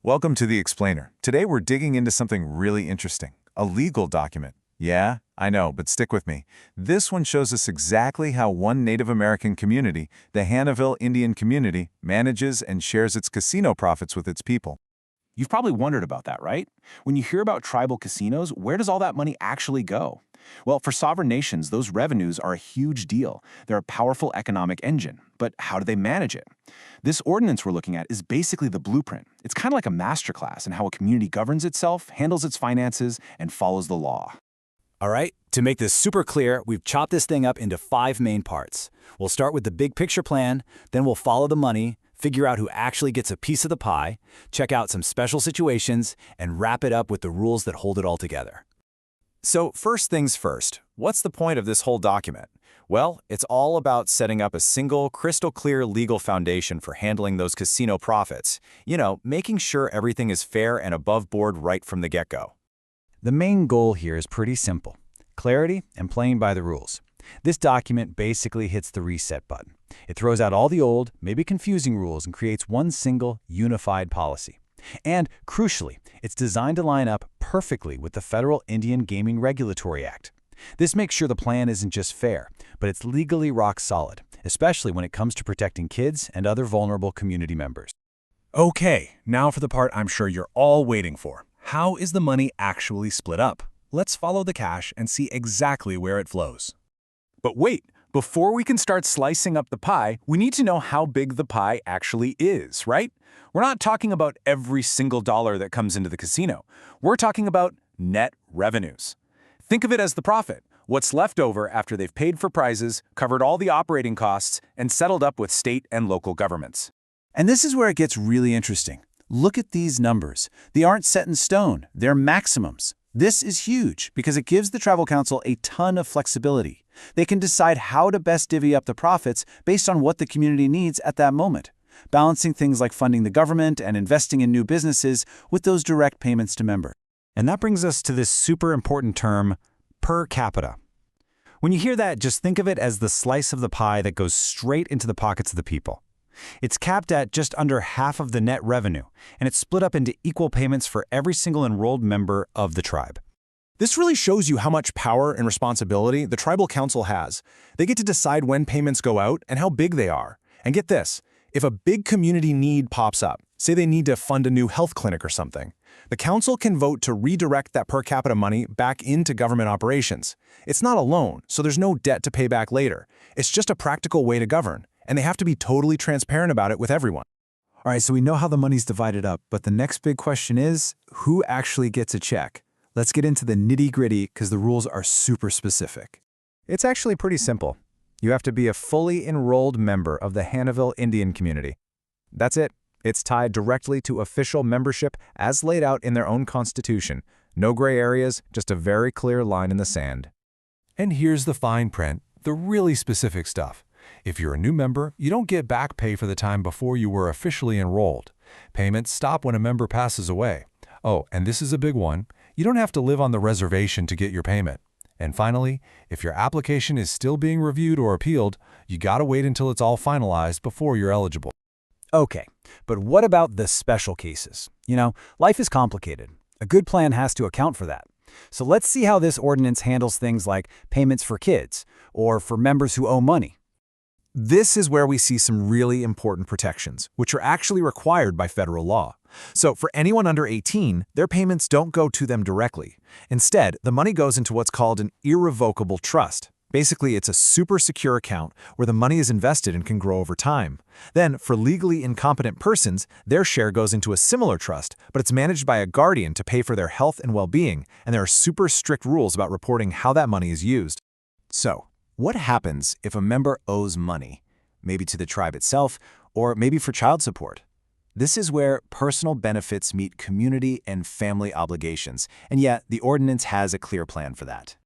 Welcome to The Explainer. Today we're digging into something really interesting, a legal document. Yeah, I know, but stick with me. This one shows us exactly how one Native American community, the Hannahville Indian community, manages and shares its casino profits with its people. You've probably wondered about that, right? When you hear about tribal casinos, where does all that money actually go? Well, for sovereign nations, those revenues are a huge deal. They're a powerful economic engine. But how do they manage it? This ordinance we're looking at is basically the blueprint. It's kind of like a masterclass in how a community governs itself, handles its finances, and follows the law. All right, to make this super clear, we've chopped this thing up into 5 main parts. We'll start with the big picture plan, then we'll follow the money, figure out who actually gets a piece of the pie, check out some special situations, and wrap it up with the rules that hold it all together. So first things first, what's the point of this whole document? Well, it's all about setting up a single, crystal-clear legal foundation for handling those casino profits. Making sure everything is fair and above board right from the get-go. The main goal here is pretty simple: clarity and playing by the rules. This document basically hits the reset button. It throws out all the old, maybe confusing rules and creates one single, unified policy. And, crucially, it's designed to line up perfectly with the Federal Indian Gaming Regulatory Act. This makes sure the plan isn't just fair, but it's legally rock solid, especially when it comes to protecting kids and other vulnerable community members. Okay, now for the part I'm sure you're all waiting for. How is the money actually split up? Let's follow the cash and see exactly where it flows. But wait, before we can start slicing up the pie, we need to know how big the pie actually is, right? We're not talking about every single dollar that comes into the casino. We're talking about net revenues. Think of it as the profit, what's left over after they've paid for prizes, covered all the operating costs, and settled up with state and local governments. And this is where it gets really interesting. Look at these numbers. They aren't set in stone, they're maximums. This is huge because it gives the Tribal Council a ton of flexibility. They can decide how to best divvy up the profits based on what the community needs at that moment, balancing things like funding the government and investing in new businesses with those direct payments to members. And that brings us to this super important term, per capita. When you hear that, just think of it as the slice of the pie that goes straight into the pockets of the people. It's capped at just under half of the net revenue, and it's split up into equal payments for every single enrolled member of the tribe. This really shows you how much power and responsibility the Tribal Council has. They get to decide when payments go out and how big they are. And get this, if a big community need pops up, say they need to fund a new health clinic or something, the council can vote to redirect that per capita money back into government operations. It's not a loan, so there's no debt to pay back later. It's just a practical way to govern, and they have to be totally transparent about it with everyone. All right, so we know how the money's divided up, but the next big question is, who actually gets a check? Let's get into the nitty-gritty because the rules are super specific. It's actually pretty simple. You have to be a fully enrolled member of the Hannahville Indian community. That's it. It's tied directly to official membership as laid out in their own constitution. No gray areas, just a very clear line in the sand. And here's the fine print, the really specific stuff. If you're a new member, you don't get back pay for the time before you were officially enrolled. Payments stop when a member passes away. Oh, and this is a big one. You don't have to live on the reservation to get your payment. And finally, if your application is still being reviewed or appealed, you gotta wait until it's all finalized before you're eligible. Okay, but what about the special cases? Life is complicated. A good plan has to account for that. So let's see how this ordinance handles things like payments for kids or for members who owe money. This is where we see some really important protections, which are actually required by federal law. So for anyone under 18, their payments don't go to them directly. Instead, the money goes into what's called an irrevocable trust. Basically, it's a super secure account where the money is invested and can grow over time. Then, for legally incompetent persons, their share goes into a similar trust, but it's managed by a guardian to pay for their health and well-being, and there are super strict rules about reporting how that money is used. So, what happens if a member owes money, maybe to the tribe itself, or maybe for child support? This is where personal benefits meet community and family obligations, and yet the ordinance has a clear plan for that.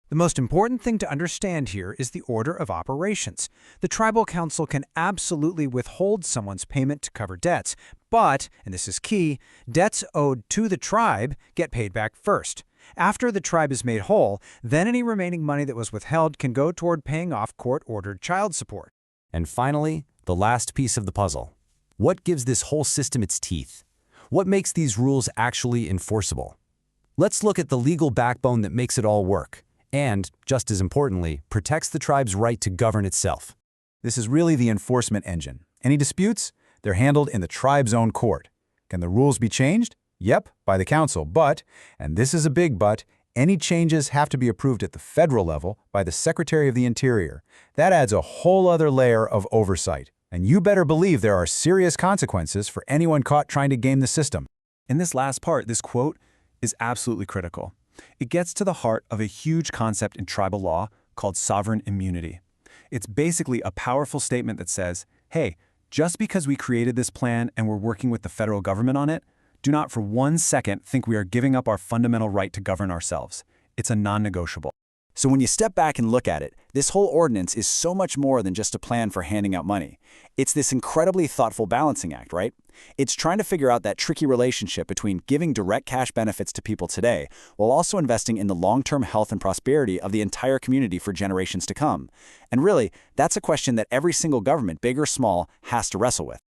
The most important thing to understand here is the order of operations. The Tribal Council can absolutely withhold someone's payment to cover debts, but, and this is key, debts owed to the tribe get paid back first. After the tribe is made whole, then any remaining money that was withheld can go toward paying off court-ordered child support. And finally, the last piece of the puzzle. What gives this whole system its teeth? what makes these rules actually enforceable? Let's look at the legal backbone that makes it all work, and, just as importantly, protects the tribe's right to govern itself. This is really the enforcement engine. Any disputes? They're handled in the tribe's own court. Can the rules be changed? Yep, by the council, but, and this is a big but, any changes have to be approved at the federal level by the Secretary of the Interior. That adds a whole other layer of oversight. And you better believe there are serious consequences for anyone caught trying to game the system. In this last part, this quote is absolutely critical. It gets to the heart of a huge concept in tribal law called sovereign immunity. It's basically a powerful statement that says, hey, just because we created this plan and we're working with the federal government on it, do not for 1 second think we are giving up our fundamental right to govern ourselves. It's a non-negotiable. So when you step back and look at it, this whole ordinance is so much more than just a plan for handing out money. It's this incredibly thoughtful balancing act, right? It's trying to figure out that tricky relationship between giving direct cash benefits to people today while also investing in the long-term health and prosperity of the entire community for generations to come. And really, that's a question that every single government, big or small, has to wrestle with.